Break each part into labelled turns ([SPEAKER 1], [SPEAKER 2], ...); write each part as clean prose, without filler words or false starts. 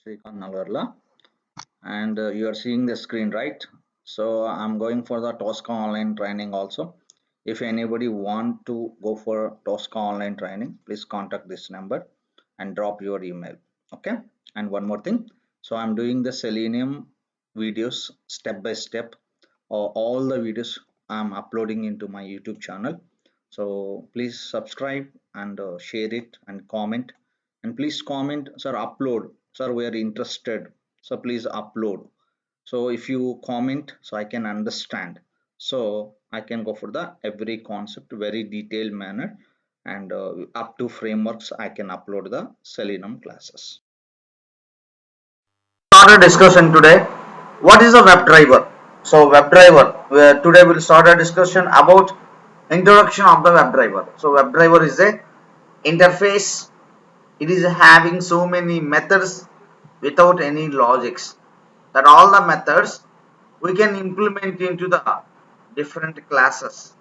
[SPEAKER 1] Srikanth Nagarla, and you are seeing the screen, right? So I'm going for the Tosca online training also. If anybody want to go for Tosca online training, please contact this number and drop your email. Okay. And one more thing. So I'm doing the Selenium videos step by step. All the videos I'm uploading into my YouTube channel. So please subscribe and share it and comment. And please comment, sir, upload. Sir, we are interested. So please upload. So if you comment, so I can understand. So I can go for the every concept very detailed manner, and up to frameworks I can upload the Selenium classes.
[SPEAKER 2] Start a discussion today. What is a WebDriver? So WebDriver, today we'll start a discussion about introduction of the WebDriver. So WebDriver is a interface. It is having so many methods without any logics. That all the methods we can implement into the different classes.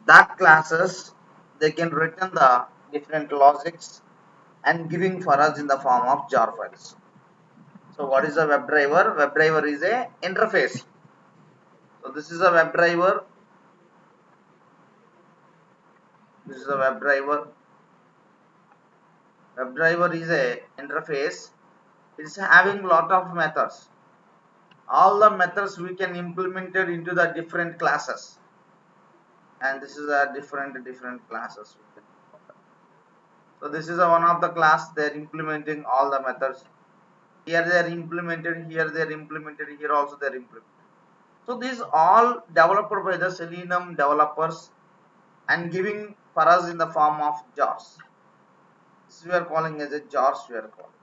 [SPEAKER 2] That classes they can return the different logics and giving for us in the form of jar files. So what is a WebDriver? WebDriver is a interface. So this is a WebDriver. This is a WebDriver. WebDriver is a interface. It's having lot of methods. All the methods we can implement it into the different classes. And this is a different classes. So this is a one of the class they're implementing all the methods. Here they are implemented. Here they are implemented. Here also they are implemented. So these all developed by the Selenium developers and giving for us in the form of jars. This we are calling as a jars we are calling.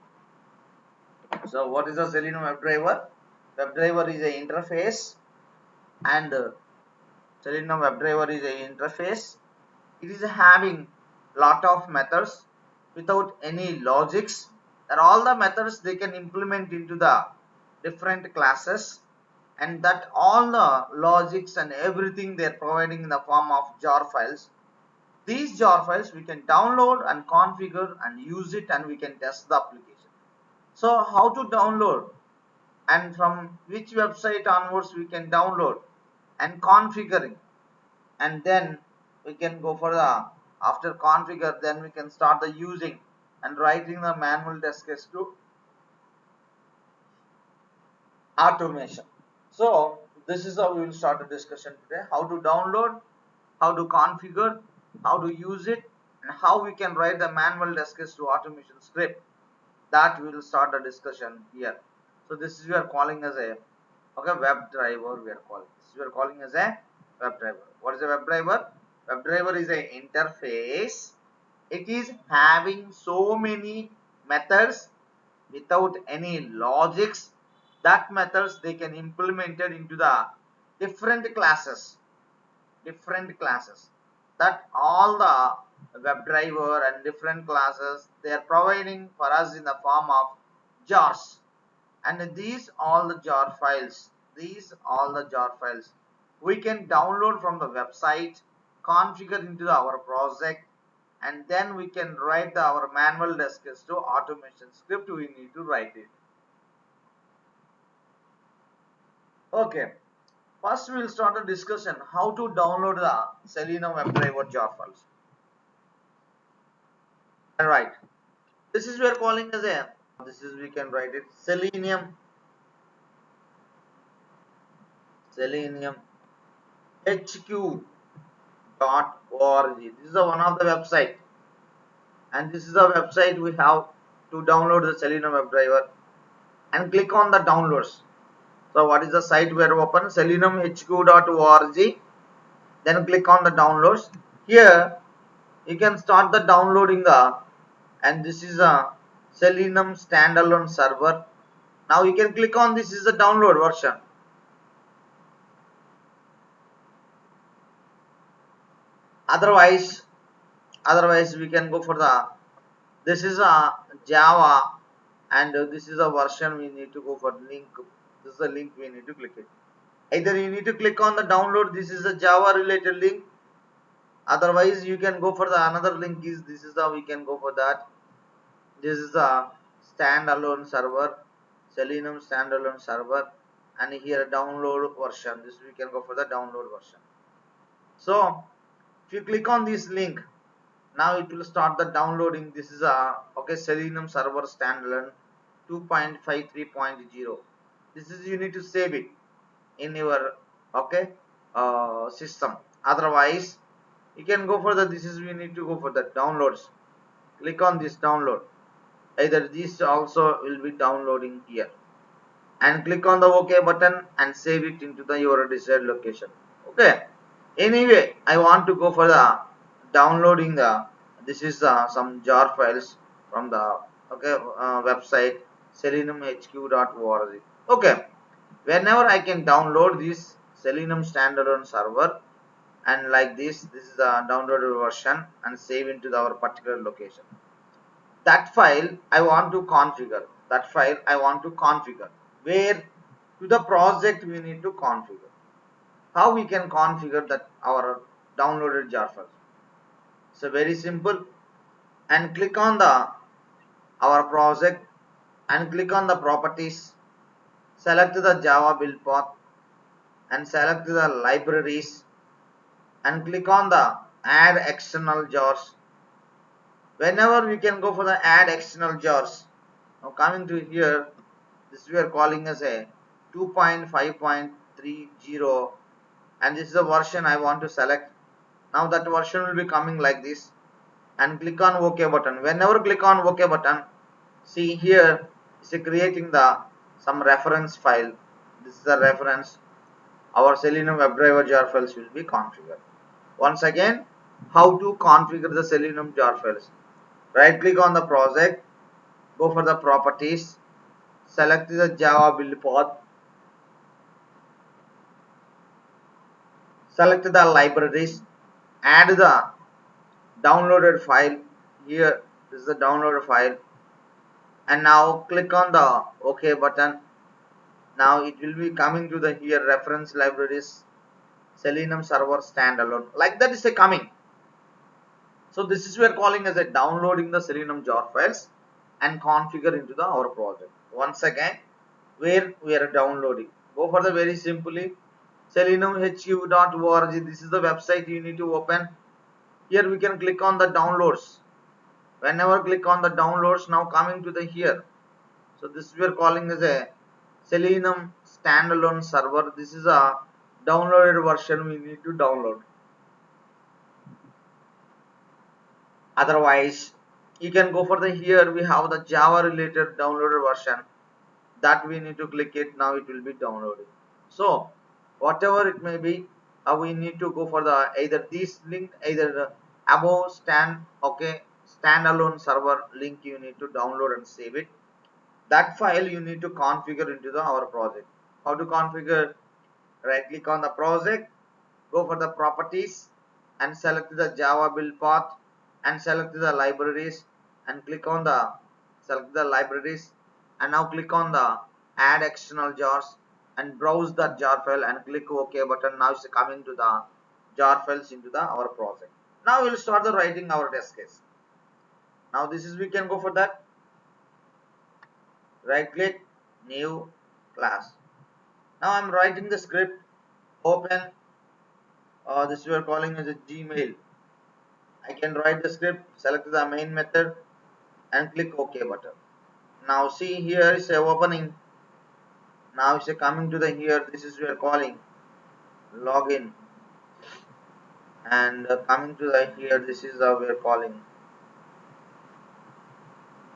[SPEAKER 2] So what is a Selenium WebDriver? WebDriver is a interface, and Selenium WebDriver is a interface. It is having lot of methods without any logics. That all the methods they can implement into the different classes, and that all the logics and everything they are providing in the form of jar files. These jar files we can download and configure and use it, and we can test the application. So how to download and from which website onwards we can download and configuring, and then we can go for the after configure, then we can start the using and writing the manual test case to automation. So this is how we will start the discussion today: how to download, how to configure, how to use it, and how we can write the manual test case to automation script. That we will start the discussion here. So this is we are calling as a web driver. We are calling this. We are calling as a web driver. What is a web driver? Web driver is a interface. It is having so many methods without any logics. That methods they can implement it into the different classes. Different classes. That all the WebDriver and different classes they are providing for us in the form of jars. And these all the jar files. These all the jar files we can download from the website, configure into our project, and then we can write our manual test case to automation script we need to write it. Okay, first we will start a discussion how to download the Selenium WebDriver jar files. Alright, this is we are calling as a, this is we can write it Selenium HQ.org. This is one of the website, and this is a website we have to download the Selenium WebDriver, and click on the downloads. So what is the site we are open? SeleniumHQ.org. Then click on the downloads. Here you can start the downloading the, and this is a Selenium standalone server. Now you can click on this is the download version. Otherwise we can go for the, this is a Java, and this is a version we need to go for link. This is a link we need to click it. Either you need to click on the download, this is a Java related link. Otherwise you can go for the another link is, this is how we can go for that. This is a standalone server, Selenium standalone server, and here download version. This we can go for the download version. So if you click on this link, now it will start the downloading. This is a Selenium server standalone 2.53.0. This is, you need to save it in your system. Otherwise you can go for the, this is, we need to go for the downloads. Click on this download. Either this also will be downloading here, and click on the OK button and save it into the your desired location. Okay, anyway, I want to go for the downloading the, this is some jar files from the website selenumhq.org. Okay, whenever I can download this Selenium standalone server, and like this is the downloaded version, and save into our particular location. That file I want to configure. Where? To the project we need to configure. How we can configure that our downloaded jar file? So very simple. And click on the our project and click on the properties. Select the Java build path and select the libraries and click on the add external jars. Whenever we can go for the add external jars. Now coming to here, this we are calling as a 2.5.30, and this is the version I want to select. Now that version will be coming like this, and click on OK button. Whenever click on OK button, see here it's creating the some reference file. This is the reference. Our Selenium WebDriver jar files will be configured. Once again, how to configure the Selenium jar files? Right click on the project, go for the properties, select the Java build path, select the libraries, add the downloaded file. Here this is the downloaded file, and now click on the OK button. Now it will be coming to the here reference libraries Selenium server standalone, like that is a coming. So this is we are calling as a downloading the Selenium jar files and configure into the our project. Once again, where we are downloading, go for the very simply selenumhq.org. This is the website you need to open. Here we can click on the downloads. Whenever click on the downloads, now coming to the here. So this we are calling as a Selenium standalone server. This is a downloaded version we need to download. Otherwise you can go for the, here we have the Java related downloaded version, that we need to click it. Now it will be downloading. So whatever it may be, we need to go for the either this link, either the above standalone server link you need to download and save it. That file you need to configure into the our project. How to configure? Right click on the project, go for the properties and select the Java build path and select the libraries and click on the select the libraries, and now click on the add external jars and browse the jar file and click OK button. Now it's coming to the jar files into the our project. Now we'll start the writing our test case. Now this is, we can go for that. Right click, new class. Now I'm writing the script. Open this we are calling as a Gmail. I can write the script, select the main method and click OK button. Now see here is a opening. Now it's a coming to the here, this is we are calling login, and coming to the here, this is we are calling.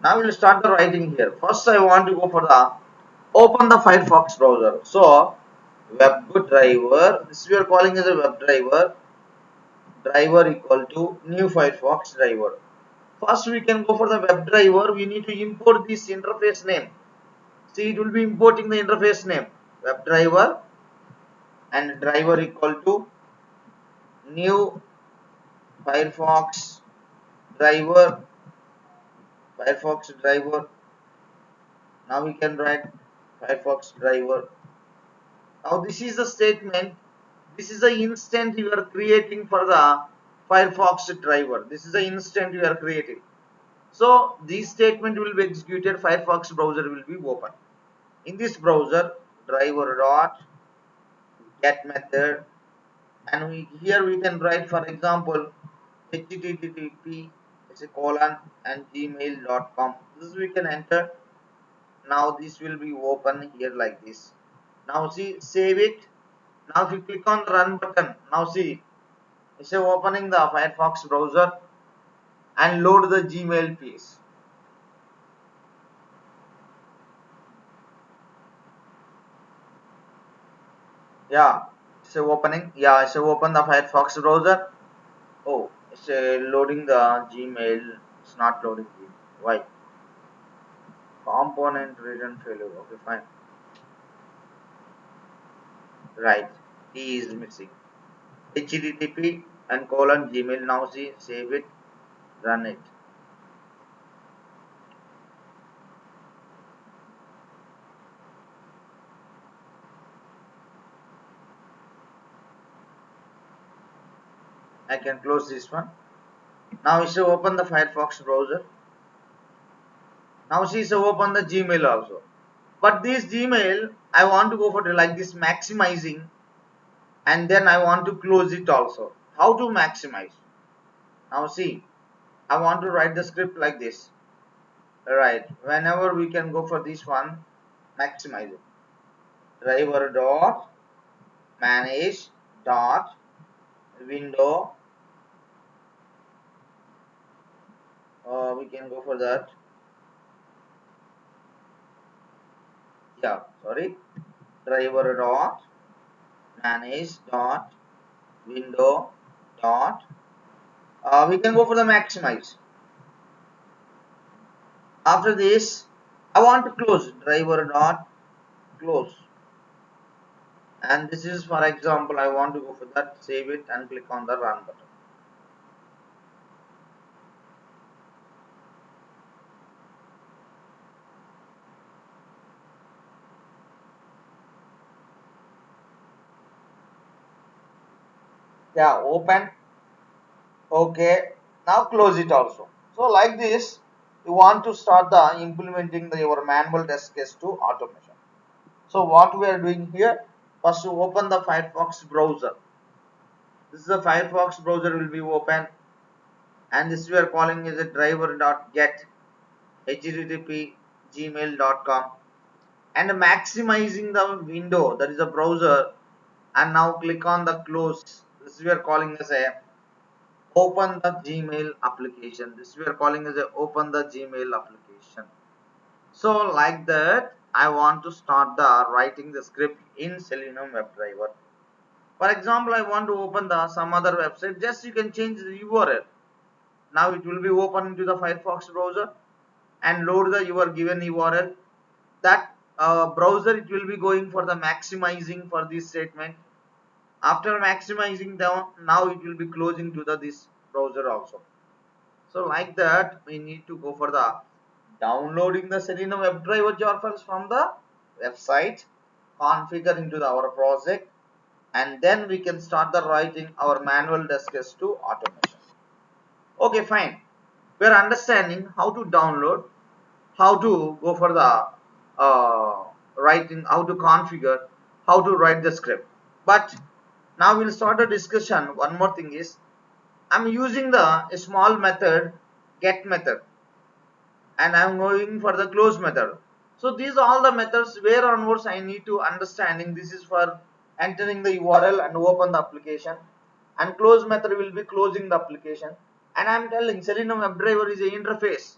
[SPEAKER 2] Now we'll start the writing here. First I want to go for the open the Firefox browser. So WebDriver, this we are calling as a WebDriver driver equal to new Firefox driver. First we can go for the WebDriver. We need to import this interface name. See, it will be importing the interface name WebDriver and driver equal to new Firefox driver. Now we can write Firefox driver. Now this is the statement. This is the instant you are creating for the Firefox driver. This is the instant you are creating. So this statement will be executed, Firefox browser will be open. In this browser, driver dot get method, and here we can write, for example, http it's a colon and gmail.com. This we can enter. Now this will be open here like this. Now see, save it. Now if you click on the run button, now see, it's opening the Firefox browser and load the Gmail piece. Yeah, it's opening. Yeah, it's open the Firefox browser. Oh, it's loading the Gmail. It's not loading Gmail. Why? Component return failure. Okay, fine. Right. Key is missing. HTTP and colon Gmail. Now see, save it, run it. I can close this one. Now it's open the Firefox browser. Now see, so open the Gmail also. But this Gmail, I want to go for like this maximizing, and then I want to close it also. How to maximize? Now see, I want to write the script like this. Right. Whenever we can go for this one, maximize it. Driver dot manage dot window. We can go for that. Yeah, sorry. Driver dot manage dot window dot. We can go for the maximize. After this, I want to close driver dot close. And this is, for example, I want to go for that, save it and click on the run button. Yeah, open. Okay, now close it also. So like this, you want to start the implementing your manual test case to automation. So what we are doing here, first to open the Firefox browser. This is the Firefox browser will be open, and this we are calling is a driver.get http gmail.com, and maximizing the window, that is a browser, and now click on the close. This we are calling as a open the Gmail application. This we are calling as a open the Gmail application. So like that, I want to start the writing the script in Selenium WebDriver. For example, I want to open the some other website. Just you can change the URL. Now it will be open into the Firefox browser and load the your given URL. That browser, it will be going for the maximizing for this statement. After maximizing down, now it will be closing to the this browser also. So like that, we need to go for the downloading the Selenium WebDriver jar files from the website, configure into our project, and then we can start the writing our manual test case to automation. Okay, fine. We are understanding how to download, how to go for the writing, how to configure, how to write the script. But now we'll start a discussion. One more thing is, I'm using the a small method, get method, and I'm going for the close method. So these are all the methods where onwards I need to understanding. This is for entering the URL and open the application, and close method will be closing the application. And I'm telling Selenium WebDriver is a interface.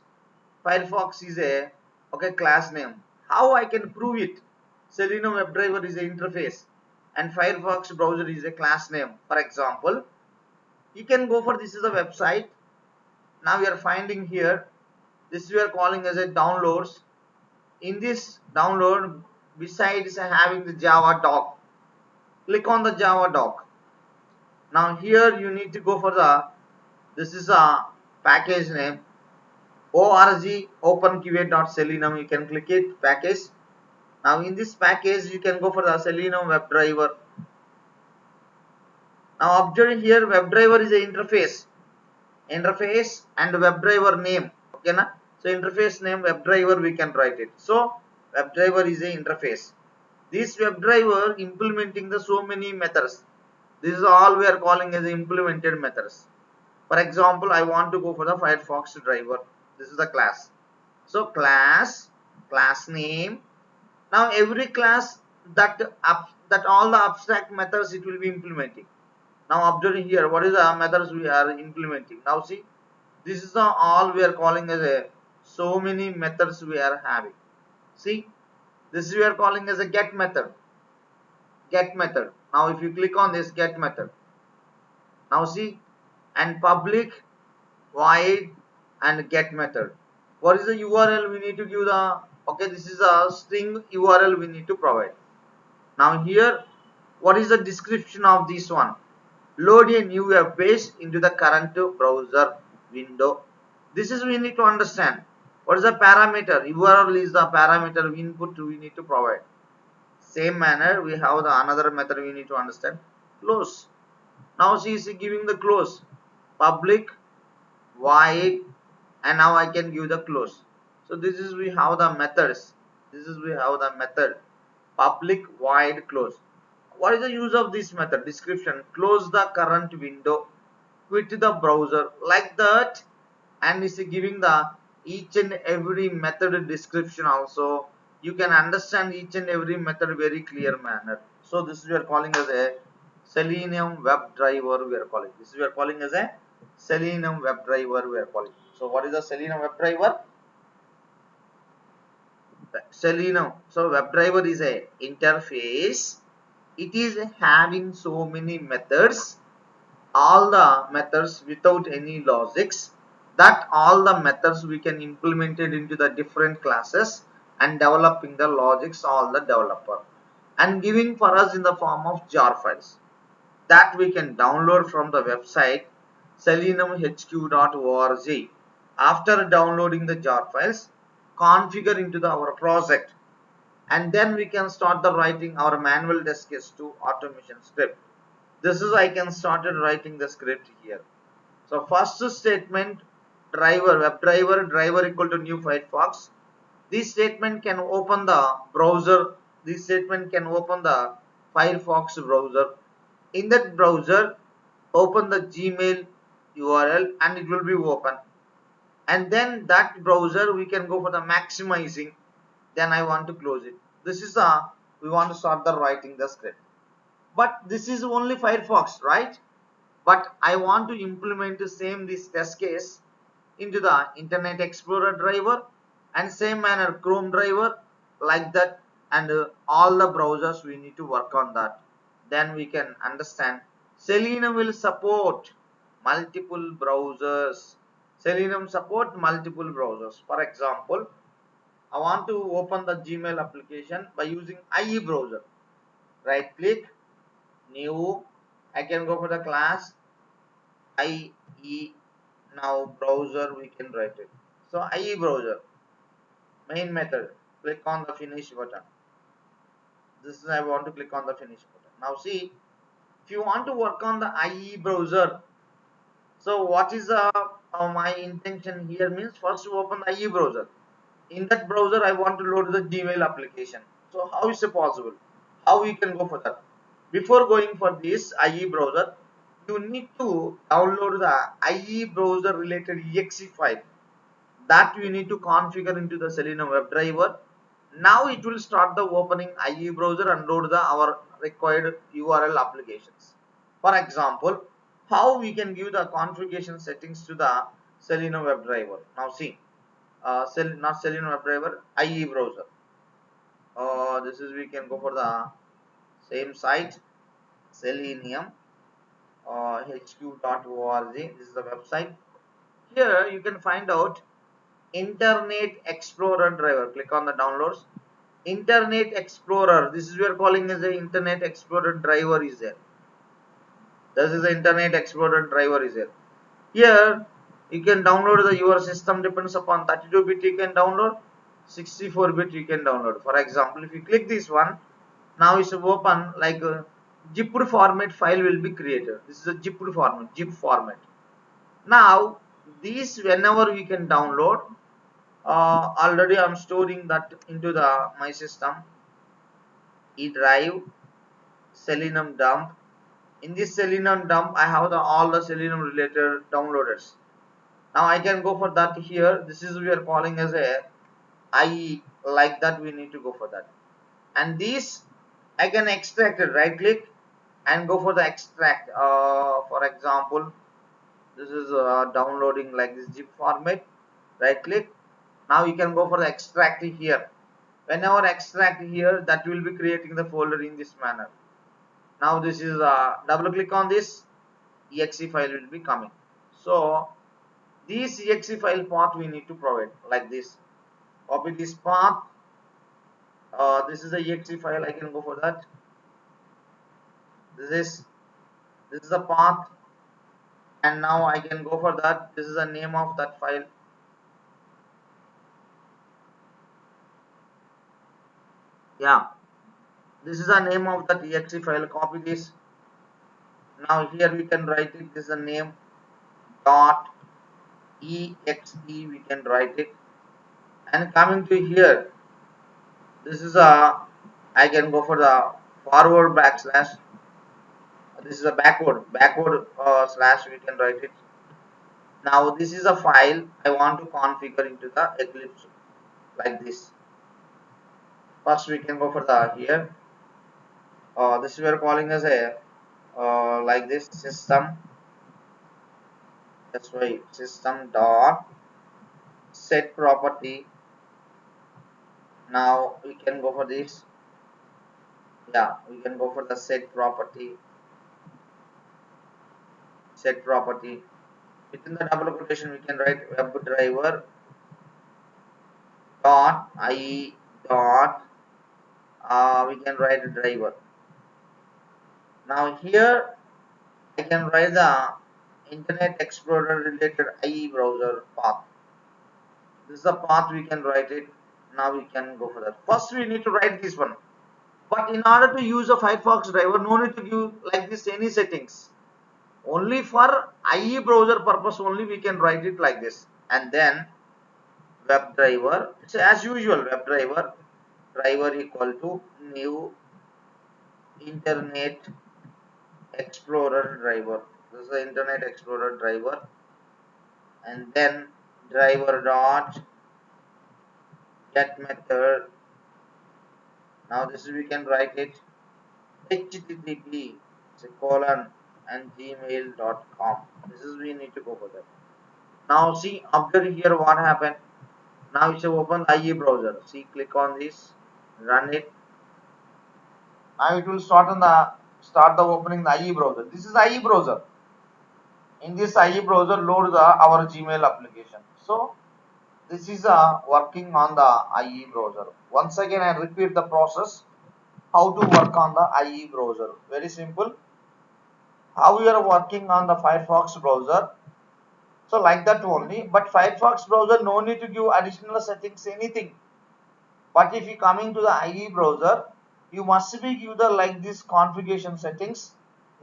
[SPEAKER 2] Firefox is a okay class name. How I can prove it? Selenium WebDriver is a interface and Firefox browser is a class name. For example, you can go for this is a website. Now we are finding here. This we are calling as a downloads. In this download, besides having the Java doc, click on the Java doc. Now here you need to go for the, this is a package name, org openqa.selenium. You can click it package. Now in this package you can go for the Selenium WebDriver. Now observe here, WebDriver is a interface and WebDriver name. Okay na? So interface name WebDriver we can write it. So WebDriver is a interface. This WebDriver implementing the so many methods. This is all we are calling as implemented methods. For example, I want to go for the Firefox driver. This is the class. So class name. Now every class that all the abstract methods it will be implementing. Now observing here, what is the methods we are implementing? Now see, this is the all we are calling as a so many methods we are having. See, this we are calling as a get method. Get method. Now if you click on this get method, now see, and public void and get method. What is the URL we need to give the, okay, this is a string URL we need to provide. Now here, what is the description of this one? Load a new web page into the current browser window. This is we need to understand. What is the parameter? URL is the parameter input we need to provide. Same manner we have the another method we need to understand. Close. Now she is giving the close. Public void, and now I can give the close. So this is we have the methods. This is we have the method public void close. What is the use of this method? Description: close the current window, quit the browser, like that, and is giving the each and every method description also. You can understand each and every method very clear manner. So this we are calling as a Selenium WebDriver. We are calling this. We are calling as a Selenium WebDriver. We are calling. So what is the Selenium WebDriver? Selenium. So WebDriver is a interface. It is having so many methods, all the methods without any logics, that all the methods we can implement it into the different classes and developing the logics all the developer and giving for us in the form of jar files that we can download from the website selenumhq.org. After downloading the jar files, configure into our project, and then we can start the writing our manual test case to automation script. This is I can started writing the script here. So first statement, driver driver equal to new Firefox. This statement can open the browser. This statement can open the Firefox browser. In that browser, open the Gmail URL and it will be open. And then that browser we can go for the maximizing. Then I want to close it. This is we want to start the writing the script. But this is only Firefox, right? But I want to implement the same this test case into the Internet Explorer driver and same manner Chrome driver, like that, and all the browsers we need to work on that. Then we can understand Selenium will support multiple browsers. Selenium support multiple browsers. For example, I want to open the Gmail application by using IE browser. Right click, new, I can go for the class IE. Now browser we can write it. So IE browser, main method, click on the finish button. This is I want to click on the finish button. Now see, if you want to work on the IE browser, so what is my intention here means first to open the IE browser. In that browser I want to load the Gmail application. So how is it possible? How we can go for that? Before going for this IE browser, you need to download the IE browser related exe file that you need to configure into the Selenium WebDriver. Now it will start the opening IE browser and load the our required URL applications. For example, how we can give the configuration settings to the Selenium WebDriver. Now see, not Selenium WebDriver, IE browser. This is we can go for the same site, Selenium hq.org. This is the website. Here you can find out Internet Explorer driver. Click on the downloads. Internet Explorer. This is we are calling as the Internet Explorer driver is there. This is the Internet Explorer driver is there. Here you can download the your system depends upon 32-bit you can download, 64-bit you can download. For example, if you click this one, now it's open like a zipped format file will be created. This is a zipped format, zip format. Now these whenever we can download, already I'm storing that into the my system, E drive, Selenium dump. In this Selenium dump, I have all the Selenium related downloaders. Now I can go for that here. This is we are calling as a IE, like that we need to go for that. And these I can extract it, right click and go for the extract. For example, this is downloading like this zip format, right click. Now you can go for the extract here. Whenever extract here, that will be creating the folder in this manner. Now this is double click on this, exe file will be coming. So this exe file path we need to provide like this. Copy this path. This is the exe file. I can go for that. This is the path, and now I can go for that. This is the name of that file. Yeah, this is the name of that exe file. Copy this. Now here we can write it. This is the name dot exe. We can write it. And coming to here, this is a, I can go for the forward backslash. This is a backward slash, we can write it. Now this is a file I want to configure into the Eclipse like this. First we can go for the here. This we are calling as a like this system. That's why system dot set property. Now we can go for this. Yeah, we can go for the set property. Set property. Within the double quotation, we can write WebDriver dot IE dot. We can write a driver. Now here I can write the Internet Explorer related IE browser path. This is the path we can write it. Now we can go for that. First we need to write this one. But in order to use a Firefox driver, no need to give like this any settings. Only for IE browser purpose only we can write it like this. And then WebDriver. It's as usual, WebDriver equal to new Internet Explorer driver. This is the Internet Explorer driver, and then driver dot get method. Now this we can write it http colon and gmail.com. This is we need to go for that. Now see after here what happened. Now it's open IE browser. See, click on this, run it. Now it will start the opening the IE browser. This is IE browser. In this IE browser, load our Gmail application. So this is working on the IE browser. Once again, I repeat the process. How to work on the IE browser? Very simple. How we are working on the Firefox browser? So like that only. But Firefox browser, no need to give additional settings, anything. But if you coming to the IE browser, you must be give the like this configuration settings.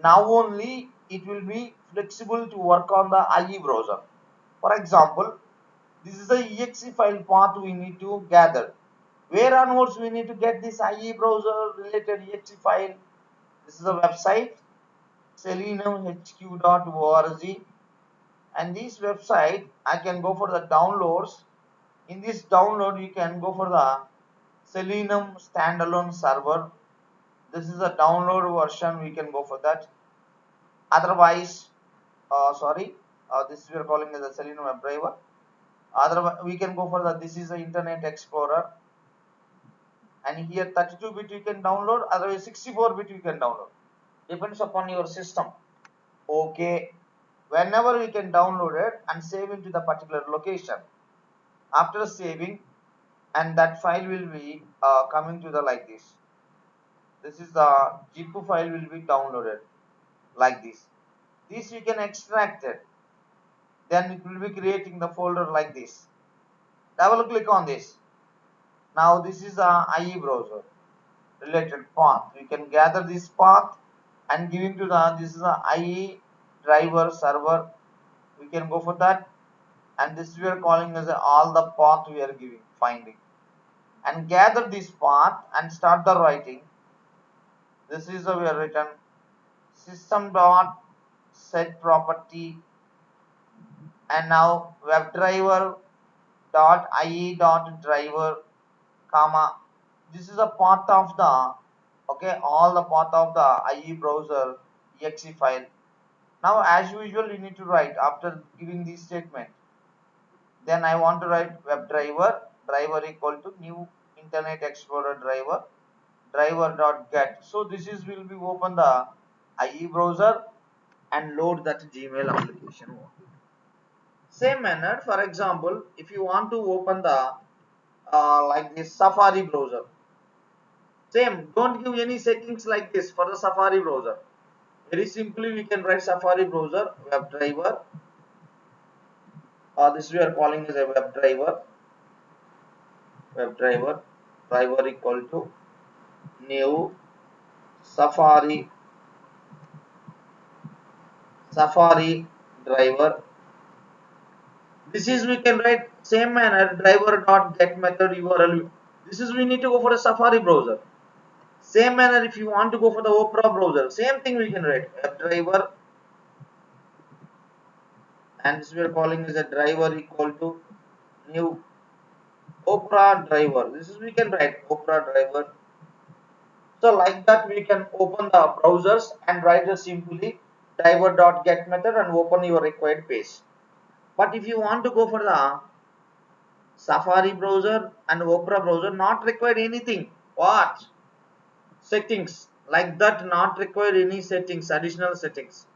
[SPEAKER 2] Now only it will be flexible to work on the IE browser. For example, this is the exe file path we need to gather. Where onwards we need to get this IE browser related exe file? This is the website seleniumhq.org, and this website I can go for the downloads. In this download you can go for the Selenium standalone server. This is a download version, we can go for that. Otherwise, this we are calling as the Selenium WebDriver. Otherwise, we can go for the, this is the Internet Explorer, and here 32-bit you can download, otherwise 64-bit you can download. Depends upon your system. Okay, whenever we can download it and save into the particular location. After saving, and that file will be coming to the like this. This is the zip file will be downloaded like this. This you can extract it. Then it will be creating the folder like this. Double click on this. Now this is a IE browser related path. We can gather this path and giving to the, this is a IE driver server. We can go for that. and this we are calling as all the path we are giving finding, and gather this path and start the writing. This is we are written system dot set property, and now WebDriver dot ie dot driver comma, this is a path of the, okay, all the path of the IE browser exe file. Now as usual you need to write after giving this statement. Then I want to write WebDriver driver equal to new Internet Explorer driver driver dot get. So this is will be open the IE browser and load that Gmail application. Same manner, for example, if you want to open the like this Safari browser, same, don't give any settings like this for the Safari browser. Very simply we can write Safari browser WebDriver, or this we are calling as a WebDriver driver equal to new Safari driver. This is we can write same manner driver dot get method URL. This is we need to go for a Safari browser. Same manner if you want to go for the Opera browser, same thing we can write WebDriver, and this we are calling as a driver equal to new Opera driver. This is we can write Opera driver. So like that we can open the browsers and write just simply driver.get method and open your required page. But if you want to go for the Safari browser and Opera browser, not required anything. What? Settings. Like that, not required any settings, additional settings.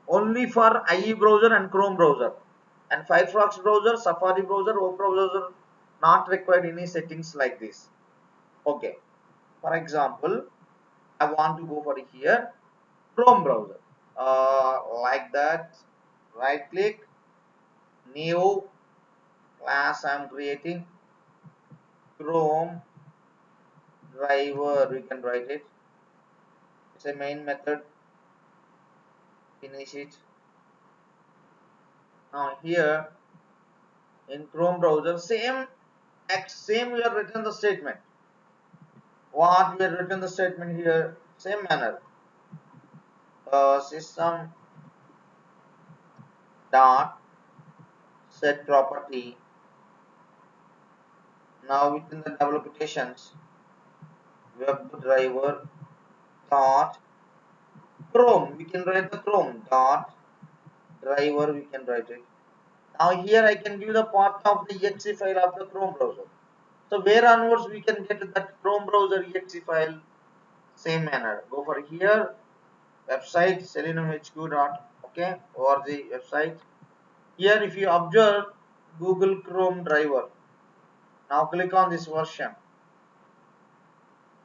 [SPEAKER 2] Only for IE browser and Chrome browser. And Firefox browser, Safari browser, Opera browser, not required any settings like this. Okay. For example, I want to go for here Chrome browser. Like that, right click, new class I'm creating, Chrome driver, we can write it. It's a main method, finish it. Now here in Chrome browser, same we have written the statement. What we have written the statement here, same manner. System dot set property. Now within the double quotations, WebDriver dot Chrome. We can write the Chrome dot driver. We can write it. Now here I can give the path of the exe file of the Chrome browser. So where onwards we can get that Chrome browser exe file, same manner. Go for here, website selenumhq dot okay org website. Here if you observe Google Chrome driver. Now click on this version.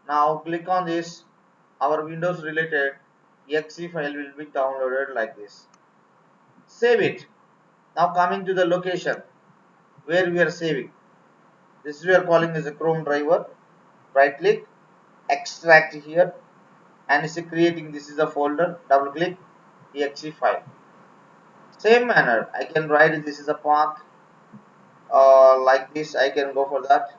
[SPEAKER 2] Now click on this. Our Windows related exe file will be downloaded like this. Save it. Now coming to the location where we are saving. This we are calling as a Chrome driver. Right click, extract here, and it's creating. This is a folder. Double click, exe file. Same manner, I can write this is a path. Like this, I can go for that.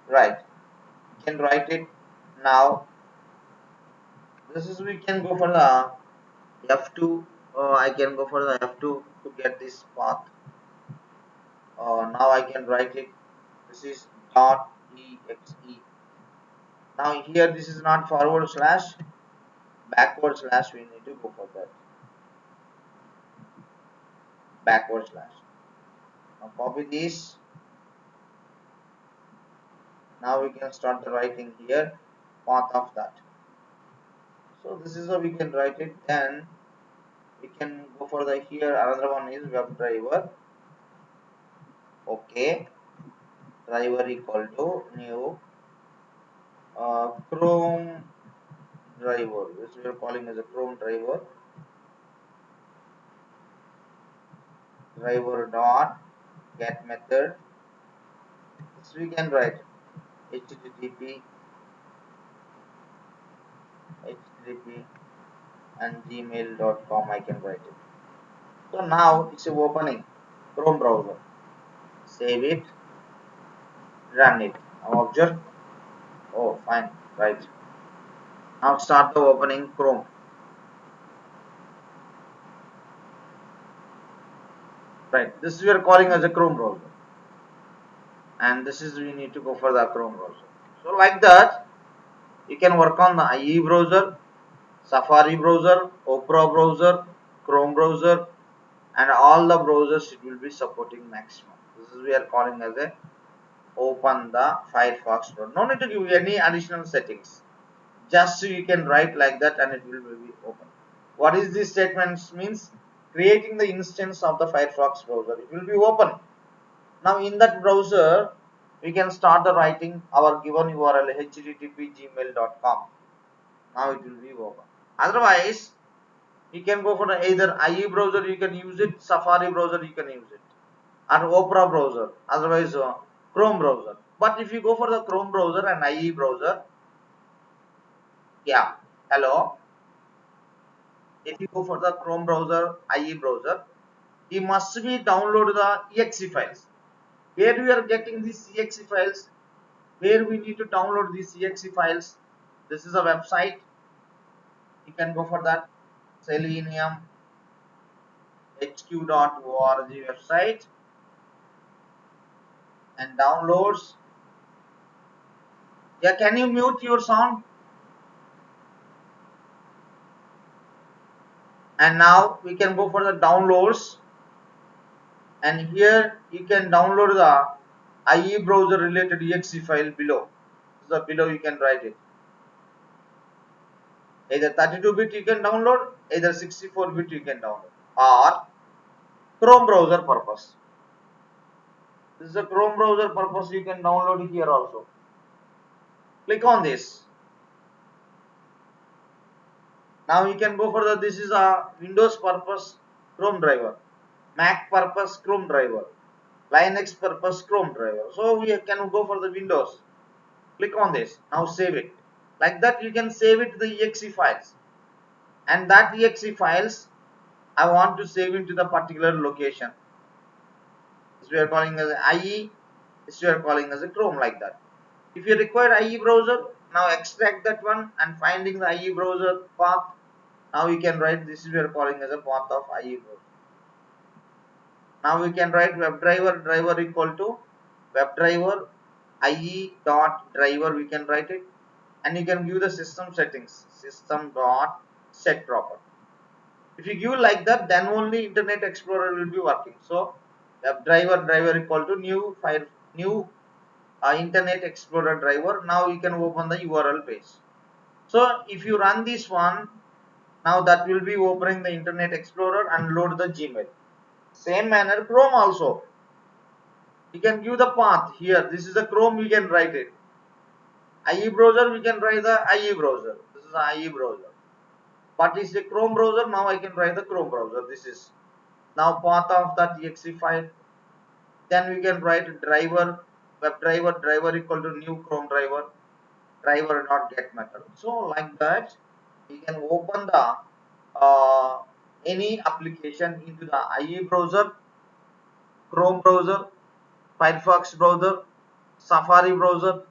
[SPEAKER 2] Right, you can write it now. This is we can go for the F2. I can go for the F2 to get this path. Now I can write it. This is .exe. Now here this is not forward slash, backward slash. We need to go for that backward slash. Now copy this. Now we can start the writing here path of that. So this is how we can write it. Then we can go for the here. Another one is WebDriver. Okay, driver equal to new Chrome driver. This we are calling as a Chrome driver. Driver dot get method. This we can write http and gmail.com. I can write it. So now it's opening Chrome browser. Save it, run it. Now observe. Oh, fine, right. Now start the opening Chrome. Right. This we are calling as a Chrome browser, and this is we need to go for the Chrome browser. So like that, you can work on the IE browser, Safari browser, Opera browser, Chrome browser, and all the browsers it will be supporting maximum. This is we are calling as a open the Firefox browser. No need to give any additional settings. Just you can write like that and it will be open. What is this statement means? Creating the instance of the Firefox browser. It will be open. Now in that browser, we can start the writing our given URL http://gmail.com. Now it will be open. Otherwise, you can go for the either IE browser, you can use it, Safari browser, you can use it, or Opera browser, otherwise Chrome browser. But if you go for the Chrome browser and IE browser, yeah, hello. If you go for the Chrome browser, IE browser, you must be download the exe files. Where we are getting these exe files? Where we need to download these exe files? This is a website. You can go for that seleniumhq.org website and downloads. Yeah, can you mute your sound? And now we can go for the downloads, and here you can download the IE browser related exe file below. So below you can write it. Either 32-bit you can download, either 64-bit you can download, or Chrome browser purpose. This is a Chrome browser purpose, you can download it here also. Click on this. Now you can go for the, this is a Windows purpose Chrome driver, Mac purpose Chrome driver, Linux purpose Chrome driver. So we can go for the Windows. Click on this. Now save it. Like that you can save it to the exe files. And that exe files I want to save into the particular location. This we are calling as IE. This we are calling as a Chrome, like that. If you require IE browser, now extract that one and finding the IE browser path. Now you can write, this is we are calling as a path of IE browser. Now we can write WebDriver driver equal to WebDriver IE dot driver, we can write it, and you can give the system settings, system dot set proper. If you give like that, then only Internet Explorer will be working. So WebDriver driver equal to new Internet Explorer driver. Now you can open the URL page. So if you run this one, now that will be opening the Internet Explorer and load the Gmail. Same manner Chrome also. You can give the path here. This is the Chrome, we can write it. IE browser, we can write the IE browser. This is the IE browser. But is the Chrome browser, now I can write the Chrome browser. This is now path of that exe file. Then we can write driver, WebDriver driver equal to new Chrome driver, driver not get method. So like that, you can open the any application into the IE browser, Chrome browser, Firefox browser, Safari browser,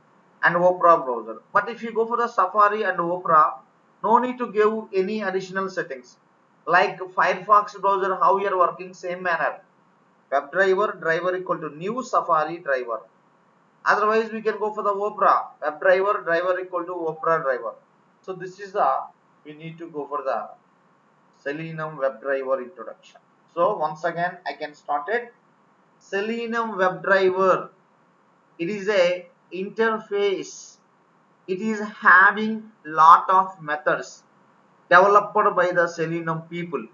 [SPEAKER 2] and Opera browser. But if you go for the Safari and Opera, no need to give any additional settings. Like Firefox browser, how you are working, same manner. WebDriver driver equal to new Safari driver. Otherwise, we can go for the Opera. WebDriver driver equal to Opera driver. So this is the, we need to go for the Selenium WebDriver introduction. So once again, I can start it. Selenium WebDriver, it is a interface. It is having lot of methods developed by the Selenium people,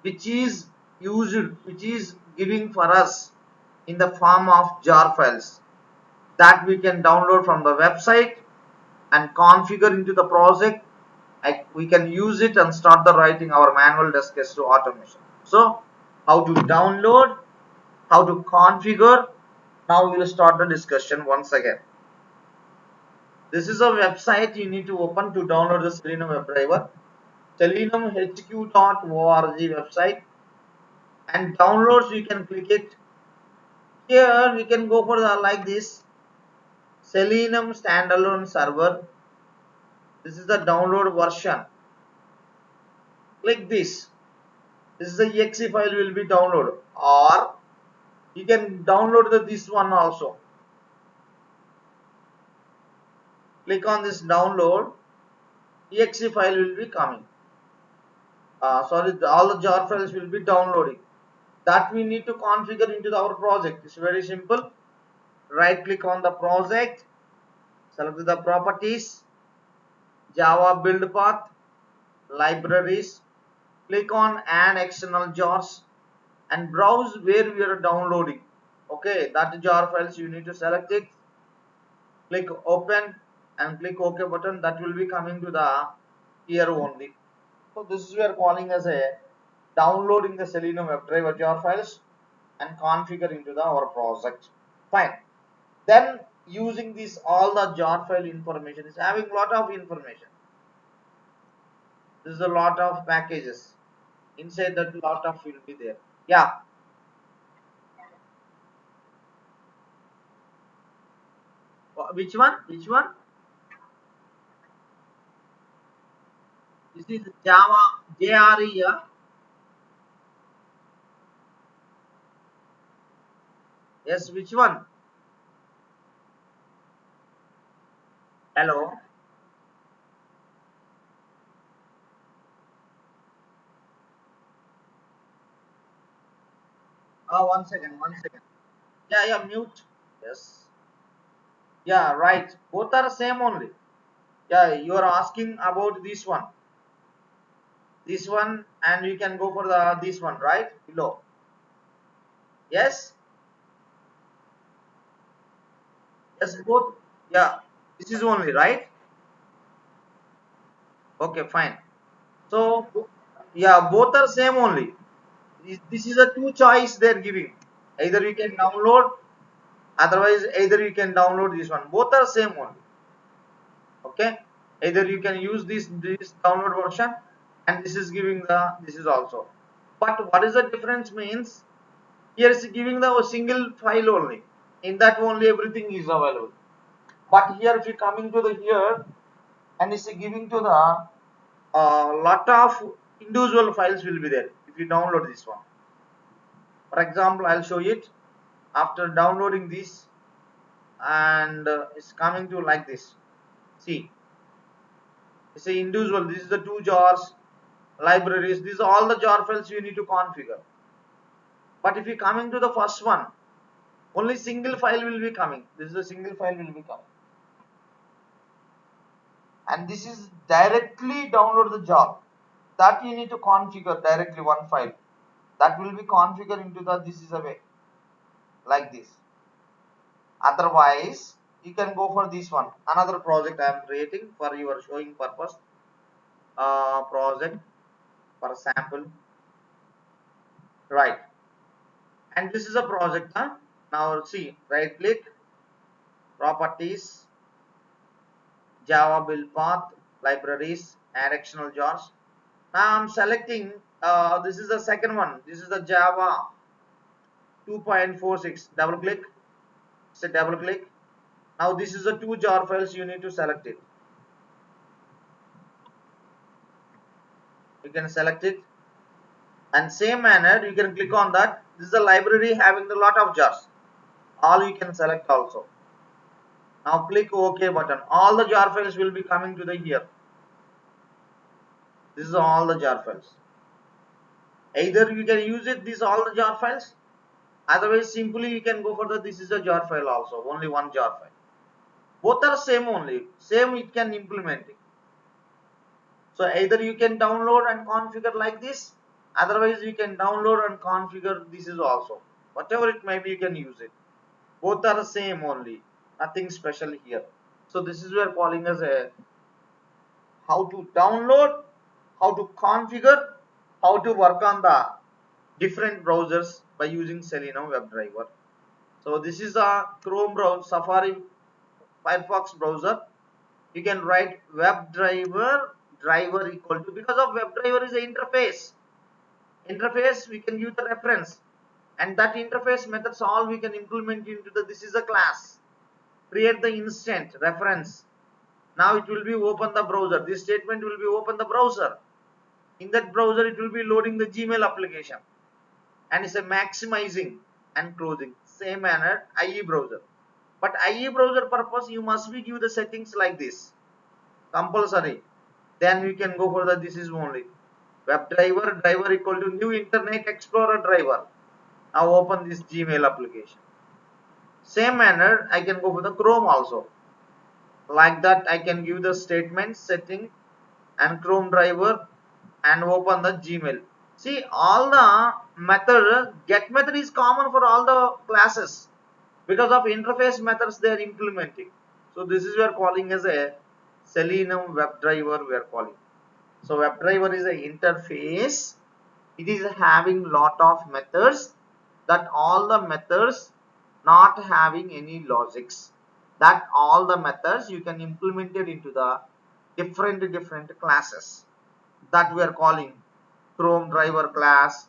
[SPEAKER 2] which is used, which is giving for us in the form of jar files that we can download from the website and configure into the project. We can use it and start the writing our manual desk to automation. So how to download, how to configure, now we will start the discussion once again. This is a website you need to open to download the Selenium WebDriver. SeleniumHQ.org website. and downloads you can click it. Here we can go for the like this Selenium standalone server. This is the download version. Click this. This is the exe file will be downloaded, or you can download this one also. Click on this download. Exe file will be coming. Sorry, all the jar files will be downloading. That we need to configure into our project. It's very simple. Right click on the project, select the properties, Java build path, libraries, click on add external jars and browse where we are downloading. Okay, that jar files you need to select it, click open and click OK button. That will be coming to the here only. So this is we are calling as a downloading the Selenium WebDriver jar files and configure into the our project. Fine. Then using this all the jar file information is having lot of information. This is a lot of packages. Inside that lot of will be there. Yeah. Which one? Which one? This is Java JRE. Yeah. Yes. Which one? Hello. One second. One second. Yeah. Yeah. Mute. Yes. Yeah. Right. Both are same only. Yeah. You are asking about this one. This one, and you can go for the this one, right? Below. Yes. Yes. Both. Yeah. This is only right. Okay. Fine. So yeah, both are same only. This is a two choice they're giving. Either you can download, otherwise either you can download this one. Both are same only. Okay. Either you can use this download version, and this is giving the this is also. But what is the difference means? Here is giving the single file only. In that only everything is available. But here if you coming to the here and it's giving to the lot of individual files will be there if you download this one. For example, I'll show it after downloading this, and it's coming to like this. See, it's a individual. This is the two jars, libraries. These are all the jar files you need to configure. But if you coming to the first one, only single file will be coming. This is a single file will be coming, and this is directly download the jar. That you need to configure directly one file. That will be configured into the this is a way like this. Otherwise you can go for this one, another project I am creating for your showing purpose. Project for sample, right? And this is a project, huh? Now see, right click, properties, Java build path, libraries, add external jars. Now I'm selecting this is the second one. This is the Java 2.46. Double click, say double click. Now this is the two jar files you need to select it. You can select it, and same manner you can click on that. This is a library having a lot of jars. All you can select also. Now click OK button. All the jar files will be coming to the here. This is all the jar files. Either you can use it this all the jar files. Otherwise simply you can go for the this is a jar file also. Only one jar file. Both are same only. Same it can implement it. So either you can download and configure like this, otherwise you can download and configure this is also. Whatever it may be, you can use it. Both are the same only, nothing special here. So this is we are calling as a how to download, how to configure, how to work on the different browsers by using Selenium WebDriver. So this is a Chrome browser, Safari, Firefox browser. You can write WebDriver driver equal to, because of WebDriver is the interface. interface we can give the reference, and that interface methods all we can implement into the this is a class. Create the instant reference. Now it will be open the browser. This statement will be open the browser. In that browser it will be loading the Gmail application, and it's a maximizing and closing. Same manner IE browser. But IE browser purpose you must be give the settings like this. Compulsory. Then we can go for the this is only. Driver equal to new Internet Explorer driver. Now open this Gmail application. Same manner I can go for the Chrome also. Like that I can give the statement setting and Chrome driver and open the Gmail. See, all the method, get method is common for all the classes because of interface methods they are implementing. So this is we are calling as a Selenium WebDriver we are calling. So WebDriver is an interface. It is having lot of methods, that all the methods not having any logics. That all the methods you can implement it into the different classes, that we are calling Chrome driver class,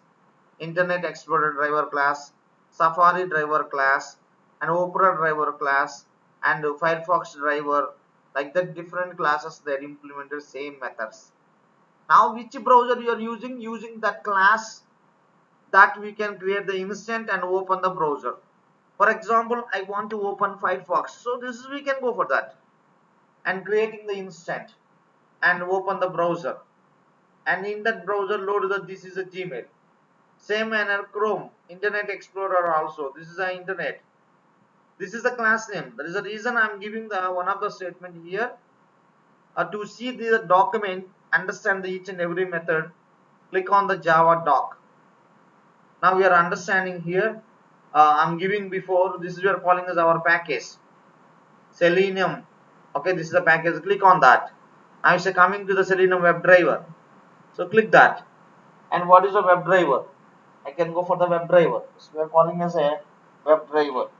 [SPEAKER 2] Internet Explorer driver class, Safari driver class, and Opera driver class, and Firefox driver. Like that different classes they are implemented same methods. Now which browser you are using that class, that we can create the instant and open the browser. For example, I want to open Firefox, so this is we can go for that and creating the instant and open the browser, and in that browser load the this is a Gmail. Same manner Chrome, Internet Explorer also, this is the internet. This is the class name. That is the reason I am giving the one of the statement here. To see the document, understand the each and every method, click on the Java doc. Now we are understanding here. I'm giving before, this is we are calling as our package Selenium. Okay, this is the package. Click on that. Now it's coming to the Selenium WebDriver. So click that. And what is a WebDriver? I can go for the WebDriver. So we are calling as a WebDriver.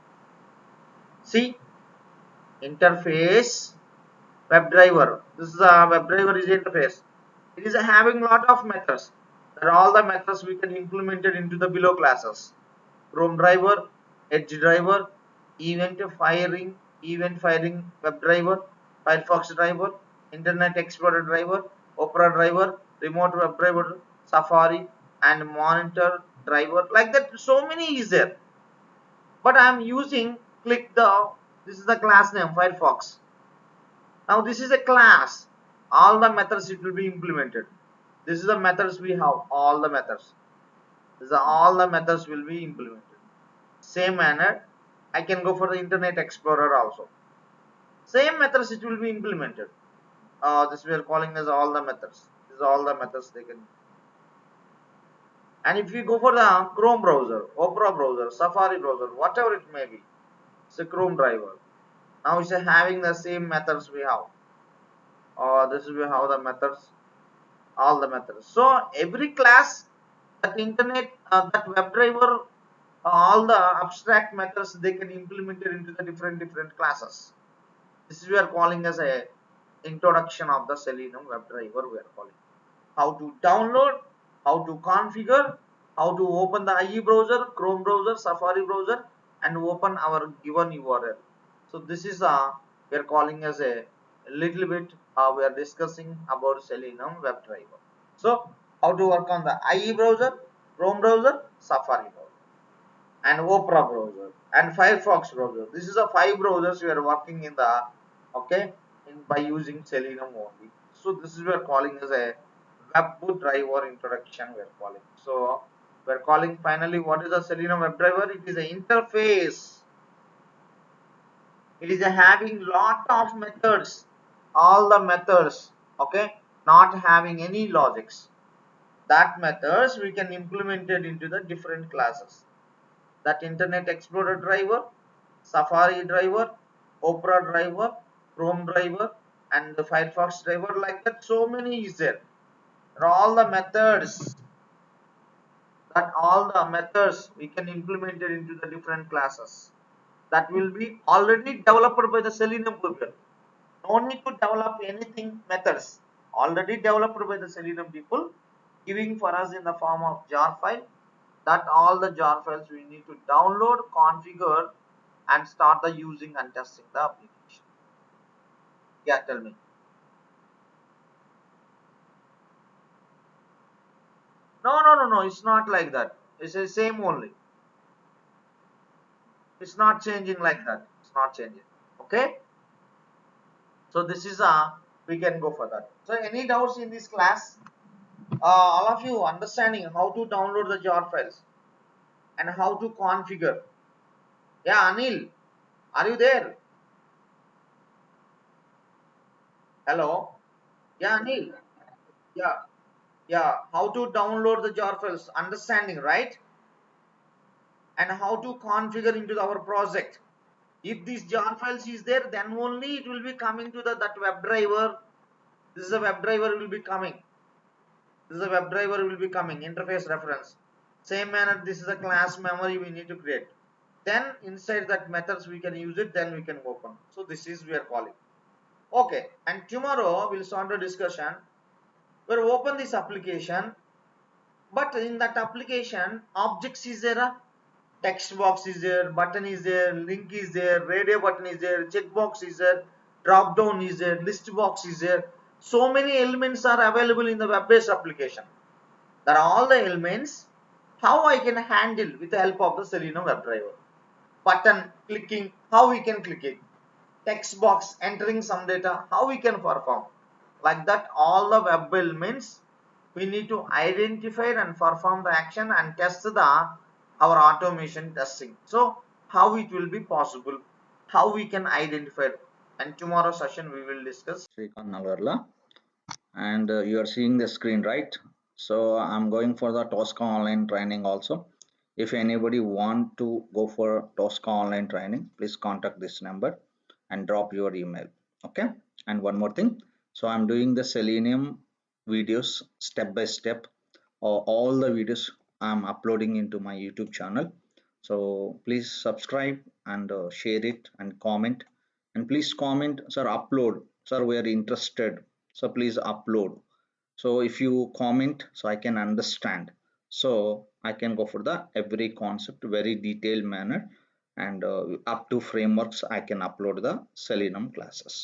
[SPEAKER 2] See, interface WebDriver. This is a WebDriver is interface. It is having lot of methods. That are all the methods we can implement it into the below classes. Chrome driver, Edge driver, event firing WebDriver, Firefox driver, Internet Explorer driver, Opera driver, remote WebDriver, Safari, and monitor driver. Like that, so many is there. But I am using click the this is the class name Firefox. Now this is a class. All the methods it will be implemented. This is the methods we have. All the methods. All the methods will be implemented. Same manner, I can go for the Internet Explorer also. Same methods it will be implemented. This we are calling as all the methods. This is all the methods they can. And if you go for the Chrome browser, Opera browser, Safari browser, whatever it may be, it's a Chrome driver. Now it's having the same methods we have. This is how the methods, all the methods. So every class, that internet, that WebDriver, all the abstract methods they can implement it into the different classes. This is we are calling as a introduction of the Selenium WebDriver. We are calling how to download, how to configure, how to open the IE browser, Chrome browser, Safari browser, and open our given URL. So this is we are calling as a little bit. We are discussing about Selenium WebDriver. So how to work on the IE browser, Chrome browser, Safari browser, and Opera browser and Firefox browser. This is the 5 browsers we are working in the by using Selenium only. So this is we are calling as a WebDriver introduction. We are calling. So we are calling finally what is the Selenium WebDriver? It is an interface. It is having lot of methods. All the methods, not having any logics. That methods we can implement it into the different classes. That Internet Explorer driver, Safari driver, Opera driver, Chrome driver, and the Firefox driver. Like that, so many is there. All the methods, that all the methods we can implement it into the different classes. That will be already developed by the Selenium people. No need to develop anything methods. Already developed by the Selenium people. giving for us in the form of jar file. That all the jar files we need to download, configure, and start the using and testing the application. Yeah, tell me. No, no, no, no. It's not like that. It's the same only. It's not changing like that. It's not changing. Okay. So this is we can go for that. So any doubts in this class? All of you understanding how to download the jar files and how to configure. Yeah, Anil, are you there? Hello. Yeah, Anil. Yeah, yeah. How to download the jar files? Understanding, right? And how to configure into our project. If this jar files is there, then only it will be coming to the that web driver. This is a web driver will be coming. This is a web driver will be coming. Interface reference. Same manner, this is a class memory we need to create. Then inside that methods we can use it. Then we can open. So this is we are calling. Okay. And tomorrow we'll start the discussion. We'll open this application. But in that application, objects is there, text box is there, button is there, link is there, radio button is there, checkbox is there, drop down is there, list box is there. So many elements are available in the web-based application. There are all the elements. How I can handle with the help of the Selenium WebDriver. Button clicking, how we can click it. Text box entering some data, how we can perform. Like that, all the web elements we need to identify and perform the action and test the our automation testing. So how it will be possible, how we can identify, and tomorrow session we will discuss.
[SPEAKER 1] Srikanth Nalvarla, and you are seeing the screen, right? So I'm going for the Tosca online training also. If anybody want to go for Tosca online training, please contact this number and drop your email. Okay. And one more thing. So I'm doing the Selenium videos step by step. All the videos I'm uploading into my YouTube channel. So please subscribe and share it and comment. And please comment, sir, upload. Sir, we are interested. So please upload. So if you comment, so I can understand. So I can go for the every concept very detailed manner, and up to frameworks I can upload the Selenium classes.